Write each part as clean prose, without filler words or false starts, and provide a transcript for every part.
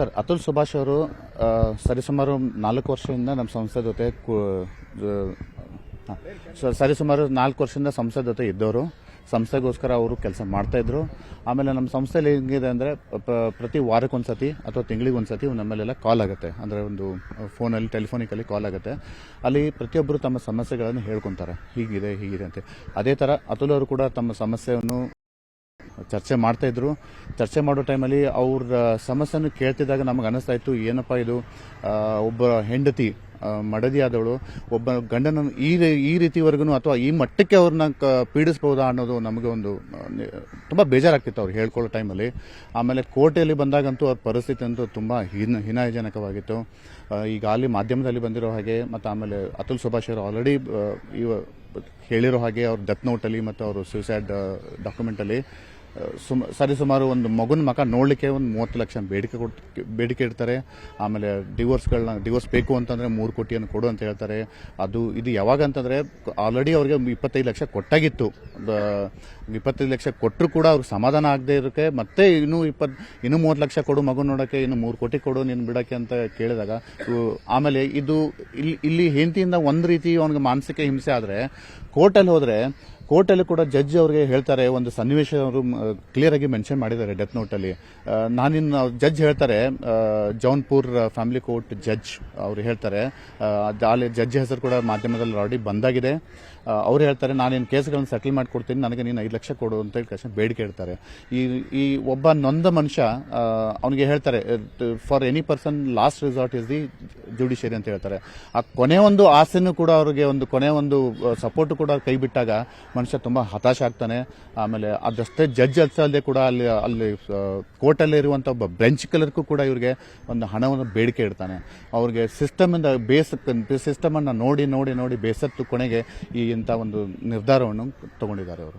Sir, Atul Subhash ಅವರು ಸರಿಸುಮಾರು 4 ವರ್ಷದಿಂದ ನಮ್ಮ ಸಂಸ್ಥೆ ಜೊತೆ ಸರಿಸುಮಾರು 4 ವರ್ಷದಿಂದ ಸಂಸ್ಥೆ ಜೊತೆ ಇದ್ದವರು. ಸಂಸ್ಥೆಗೋಸ್ಕರ ಅವರು ಕೆಲಸ ಮಾಡ್ತಾಯಿದ್ರು. ಆಮೇಲೆ ನಮ್ಮ ಸಂಸ್ಥೆಯಲ್ಲಿ ಹೆಂಗಿದೆ ಅಂದರೆ ಪ್ರತಿ ವಾರಕ್ಕೊಂದ್ಸತಿ ಅಥವಾ ತಿಂಗಳಿಗೊಂದ್ಸತಿ ನಮ್ಮಲ್ಲೆಲ್ಲ ಕಾಲ್ ಆಗುತ್ತೆ. ಅಂದರೆ ಒಂದು ಫೋನಲ್ಲಿ ಟೆಲಿಫೋನಿಕಲ್ಲಿ ಕಾಲ್ ಆಗುತ್ತೆ. ಅಲ್ಲಿ ಪ್ರತಿಯೊಬ್ಬರು ತಮ್ಮ ಸಮಸ್ಯೆಗಳನ್ನು ಹೇಳ್ಕೊತಾರೆ, ಹೀಗಿದೆ ಅಂತ. ಅದೇ ಥರ ಅತುಲ್ ಅವರು ಕೂಡ ತಮ್ಮ ಸಮಸ್ಯೆಯನ್ನು ಚರ್ಚೆ ಮಾಡ್ತಾಯಿದ್ರು. ಚರ್ಚೆ ಮಾಡೋ ಟೈಮಲ್ಲಿ ಅವ್ರ ಸಮಸ್ಯೆಯನ್ನು ಕೇಳ್ತಿದ್ದಾಗ ನಮಗೆ ಅನ್ನಿಸ್ತಾ ಇತ್ತು, ಏನಪ್ಪ ಇದು, ಒಬ್ಬ ಹೆಂಡತಿ ಮಡದಿ ಆದವಳು ಒಬ್ಬ ಗಂಡನ ಈ ರೀತಿವರೆಗೂ ಅಥವಾ ಈ ಮಟ್ಟಕ್ಕೆ ಅವ್ರನ್ನ ಪೀಡಿಸ್ಬೋದಾ ಅನ್ನೋದು ನಮಗೆ ಒಂದು ತುಂಬ ಬೇಜಾರಾಗ್ತಿತ್ತು ಅವ್ರು ಹೇಳ್ಕೊಳ್ಳೋ ಟೈಮಲ್ಲಿ. ಆಮೇಲೆ ಕೋರ್ಟಲ್ಲಿ ಬಂದಾಗಂತೂ ಅವ್ರ ಪರಿಸ್ಥಿತಿ ಅಂತೂ ತುಂಬ ಹೀನಾಯಜನಕವಾಗಿತ್ತು. ಈಗ ಅಲ್ಲಿ ಮಾಧ್ಯಮದಲ್ಲಿ ಬಂದಿರೋ ಹಾಗೆ ಮತ್ತು ಆಮೇಲೆ ಅತುಲ್ ಸುಭಾಷ್ ಅವರು ಆಲ್ರೆಡಿ ಹೇಳಿರೋ ಹಾಗೆ ಅವ್ರ ಡೆತ್ ನೋಟಲ್ಲಿ ಮತ್ತು ಅವರು ಸೂಸೈಡ್ ಡಾಕ್ಯುಮೆಂಟಲ್ಲಿ ಸರಿಸುಮಾರು ಒಂದು ಮಗುನ ಮಕ ನೋಡಲಿಕ್ಕೆ ಒಂದು 30 ಲಕ್ಷ ಬೇಡಿಕೆ ಇಡ್ತಾರೆ. ಆಮೇಲೆ ಡಿವೋರ್ಸ್ ಬೇಕು ಅಂತಂದರೆ 3 ಕೋಟಿಯನ್ನು ಕೊಡು ಅಂತ ಹೇಳ್ತಾರೆ. ಇದು ಯಾವಾಗ ಅಂತಂದರೆ ಆಲ್ರೆಡಿ ಅವ್ರಿಗೆ 25 ಲಕ್ಷ ಕೊಟ್ಟಾಗಿತ್ತು. 25 ಲಕ್ಷ ಕೊಟ್ಟರು ಕೂಡ ಅವ್ರಿಗೆ ಸಮಾಧಾನ ಆಗದೆ ಇರೋಕ್ಕೆ ಮತ್ತೆ ಇನ್ನೂ 30 ಲಕ್ಷ ಕೊಡು ಮಗು ನೋಡೋಕ್ಕೆ, ಇನ್ನು 3 ಕೋಟಿ ಕೊಡು ನೀನು ಬಿಡೋಕ್ಕೆ ಅಂತ ಕೇಳಿದಾಗ, ಆಮೇಲೆ ಇಲ್ಲಿ ಹೆಂಡತಿಯಿಂದ ಒಂದು ರೀತಿ ಅವನಿಗೆ ಮಾನಸಿಕ ಹಿಂಸೆ ಆದರೆ ಕೋರ್ಟಲ್ಲಿ ಕೂಡ ಜಡ್ಜ್ ಅವ್ರಿಗೆ ಹೇಳ್ತಾರೆ, ಒಂದು ಸನ್ನಿವೇಶ ಅವರು ಕ್ಲಿಯರ್ ಆಗಿ ಮೆನ್ಷನ್ ಮಾಡಿದ್ದಾರೆ ಡೆತ್ ನೋಟಲ್ಲಿ. ಜಡ್ಜ್ ಹೇಳ್ತಾರೆ, ಜೌನ್ಪುರ್ ಫ್ಯಾಮಿಲಿ ಕೋರ್ಟ್ ಜಡ್ಜ್ ಅವರು ಹೇಳ್ತಾರೆ, ಅಲ್ಲಿ ಜಡ್ಜ್ ಹೆಸರು ಕೂಡ ಮಾಧ್ಯಮದಲ್ಲಿ ಆಲ್ರೆಡಿ ಬಂದಾಗಿದೆ. ಅವ್ರು ಹೇಳ್ತಾರೆ, ನಾನೇನು ಕೇಸ್ಗಳನ್ನು ಸೆಟಲ್ ಮಾಡಿಕೊಡ್ತೀನಿ, ನನಗೆ ನೀನು 5 ಲಕ್ಷ ಕೊಡು ಅಂತ ಹೇಳಿ ಬೇಡಿಕೆ ಇಡ್ತಾರೆ. ಈ ಒಬ್ಬ ನೊಂದ ಮನುಷ್ಯ ಅವನಿಗೆ ಹೇಳ್ತಾರೆ, for any person last resort is the judiciary ಅಂತ ಹೇಳ್ತಾರೆ. ಆ ಕೊನೆ ಒಂದು ಆಸೆನೂ ಕೂಡ ಅವ್ರಿಗೆ ಕೊನೆ ಒಂದು ಸಪೋರ್ಟ್ ಕೂಡ ಕೈ ಬಿಟ್ಟಾಗ ಮನುಷ್ಯ ತುಂಬಾ ಹತಾಶ ಆಗ್ತಾನೆ. ಆಮೇಲೆ ಅದಷ್ಟೇ ಜಡ್ಜ್ ಅಲ್ಲದೆ ಕೂಡ ಅಲ್ಲಿ ಕೋರ್ಟಲ್ಲಿ ಇರುವಂತ ಒಬ್ಬ ಬೆಂಚ್ ಕಲರ್ಗೂ ಕೂಡ ಇವ್ರಿಗೆ ಒಂದು ಹಣವನ್ನು ಬೇಡಿಕೆ ಇಡ್ತಾನೆ. ಅವ್ರಿಗೆ ಸಿಸ್ಟಮ್ ಅನ್ನ ನೋಡಿ ಬೇಸತ್ತು ಕೊನೆಗೆ ಇಂಥ ಒಂದು ನಿರ್ಧಾರವನ್ನು ತಗೊಂಡಿದ್ದಾರೆ ಅವರು.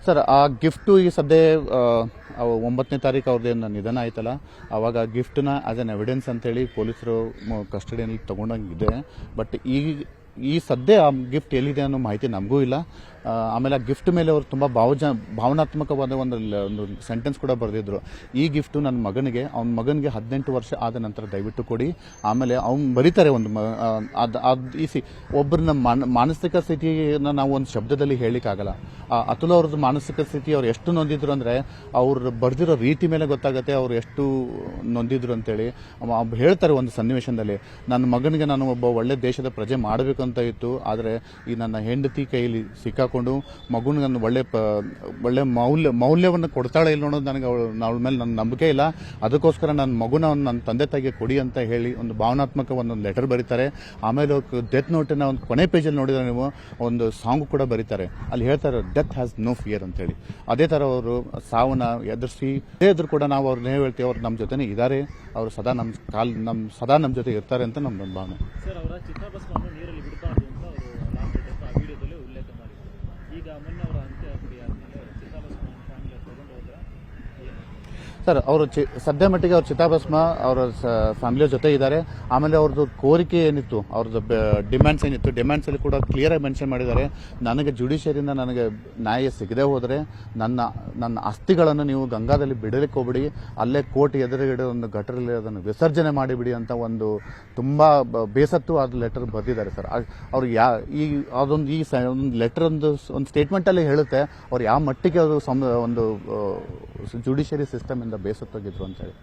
ಸರ್, ಆ ಗಿಫ್ಟು ಈ ಸದ್ಯ 9ನೇ ತಾರೀಕು ಅವ್ರದ್ದೇನು ನಿಧನ ಆಯ್ತಲ್ಲ, ಆವಾಗ ಗಿಫ್ಟ್ನ ಆಸ್ ಎನ್ ಎವಿಡೆನ್ಸ್ ಅಂತೇಳಿ ಪೊಲೀಸರು ಕಸ್ಟಡಿಯಲ್ಲಿ ತಗೊಂಡಂಗಿದೆ. ಬಟ್ ಈ ಸದ್ಯ ಆ ಗಿಫ್ಟ್ ಎಲ್ಲಿದೆ ಅನ್ನೋ ಮಾಹಿತಿ ನಮಗೂ ಇಲ್ಲ. ಆಮೇಲೆ ಆ ಗಿಫ್ಟ್ ಮೇಲೆ ಅವರು ತುಂಬ ಭಾವನಾತ್ಮಕವಾದ ಒಂದು ಸೆಂಟೆನ್ಸ್ ಕೂಡ ಬರೆದಿದ್ರು. ಈ ಗಿಫ್ಟು ನನ್ನ ಮಗನಿಗೆ 18 ವರ್ಷ ಆದ ನಂತರ ದಯವಿಟ್ಟು ಕೊಡಿ. ಆಮೇಲೆ ಅವ್ನು ಬರೀತಾರೆ ಒಬ್ಬರನ್ನ ಮಾನಸಿಕ ಸ್ಥಿತಿನ ನಾವು ಒಂದು ಶಬ್ದದಲ್ಲಿ ಹೇಳಿಕ್ಕಾಗಲ್ಲ. ಅತುಲ್ ಅವ್ರದ್ದು ಮಾನಸಿಕ ಸ್ಥಿತಿ ಅವ್ರು ಎಷ್ಟು ನೊಂದಿದ್ರು ಅಂದರೆ ಅವ್ರು ಬರೆದಿರೋ ರೀತಿ ಮೇಲೆ ಗೊತ್ತಾಗುತ್ತೆ ಅವ್ರು ಎಷ್ಟು ನೊಂದಿದ್ರು ಅಂತೇಳಿ. ಹೇಳ್ತಾರೆ ಒಂದು ಸನ್ನಿವೇಶದಲ್ಲಿ, ನನ್ನ ಮಗನಿಗೆ ನಾನು ಒಬ್ಬ ಒಳ್ಳೆ ದೇಶದ ಪ್ರಜೆ ಮಾಡಬೇಕು ಅಂತ ಇತ್ತು, ಆದರೆ ಈ ನನ್ನ ಹೆಂಡತಿ ಕೈಯಲ್ಲಿ ಸಿಕ್ಕಾಕೊಂಡು ಮಗುನಿಗೆ ನನ್ನ ಒಳ್ಳೆ ಮೌಲ್ಯವನ್ನು ಕೊಡ್ತಾಳೆ ಇಲ್ಲ ಅನ್ನೋದು ನನಗೆ ಅವಳ ಮೇಲೆ ನನ್ನ ನಂಬಿಕೆ ಇಲ್ಲ. ಅದಕ್ಕೋಸ್ಕರ ನನ್ನ ಮಗುನ ನನ್ನ ತಂದೆ ತಾಯಿಗೆ ಕೊಡಿ ಅಂತ ಹೇಳಿ ಒಂದು ಭಾವನಾತ್ಮಕ ಒಂದು ಲೆಟರ್ ಬರೀತಾರೆ. ಆಮೇಲೆ ಡೆತ್ ನೋಟಿನ ಒಂದು ಕೊನೆ ಪೇಜಲ್ಲಿ ನೋಡಿದ್ರೆ ನೀವು ಒಂದು ಸಾಂಗ್ ಕೂಡ ಬರೀತಾರೆ. ಅಲ್ಲಿ ಹೇಳ್ತಾರೆ, ಡೆತ್ ಹ್ಯಾಸ್ ನೋ ಫಿಯರ್ ಅಂತ ಹೇಳಿ. ಅದೇ ಥರ ಅವರು ಸಾವನ್ನ ಎದುರು ಕೂಡ ನಾವು ಅವ್ರನ್ನ ಹೇಳ್ತೀವಿ, ಅವ್ರು ನಮ್ಮ ಜೊತೆನೇ ಇದ್ದಾರೆ, ಅವರು ಸದಾ ನಮ್ಮ ಜೊತೆ ಇರ್ತಾರೆ ಅಂತ ನಮ್ದೊಂದು ಭಾವನೆ. ಸರ್, ಅವರು ಸದ್ಯ ಮಟ್ಟಿಗೆ ಅವ್ರ ಚಿತಾಭಸ್ಮ ಅವರ ಫ್ಯಾಮಿಲಿಯ ಜೊತೆ ಇದ್ದಾರೆ. ಆಮೇಲೆ ಅವ್ರದ್ದು ಕೋರಿಕೆ ಏನಿತ್ತು, ಅವ್ರದ್ದು ಡಿಮ್ಯಾಂಡ್ಸ್ ಏನಿತ್ತು, ಡಿಮ್ಯಾಂಡ್ಸಲ್ಲಿ ಕೂಡ ಕ್ಲಿಯರ್ ಆಗಿ ಮೆನ್ಷನ್ ಮಾಡಿದ್ದಾರೆ. ನನಗೆ ಜುಡಿಷಿಯರಿಯಿಂದ ನನಗೆ ನ್ಯಾಯ ಸಿಗದೆ ಹೋದರೆ ನನ್ನ ಅಸ್ಥಿಗಳನ್ನು ನೀವು ಗಂಗಾದಲ್ಲಿ ಬಿಡಲಿಕ್ಕೆ ಹೋಗ್ಬಿಡಿ, ಅಲ್ಲೇ ಕೋರ್ಟ್ ಎದುರುಗಡೆ ಒಂದು ಗಟರಲ್ಲಿ ಅದನ್ನು ವಿಸರ್ಜನೆ ಮಾಡಿಬಿಡಿ ಅಂತ ಒಂದು ತುಂಬ ಬೇಸತ್ತು ಅದು ಲೆಟರ್ ಬರೆದಿದ್ದಾರೆ. ಸರ್, ಅವ್ರು ಅದೊಂದು ಲೆಟರ್ ಒಂದು ಸ್ಟೇಟ್ಮೆಂಟಲ್ಲಿ ಹೇಳುತ್ತೆ ಅವ್ರು ಯಾವ ಮಟ್ಟಿಗೆ ಅವರು ಒಂದು ಜುಡಿಷಿಯರಿ ಸಿಸ್ಟಮ್ ಬೇಸತ್ತೋಗಿದ್ರು ಅಂತ ಹೇಳಿ.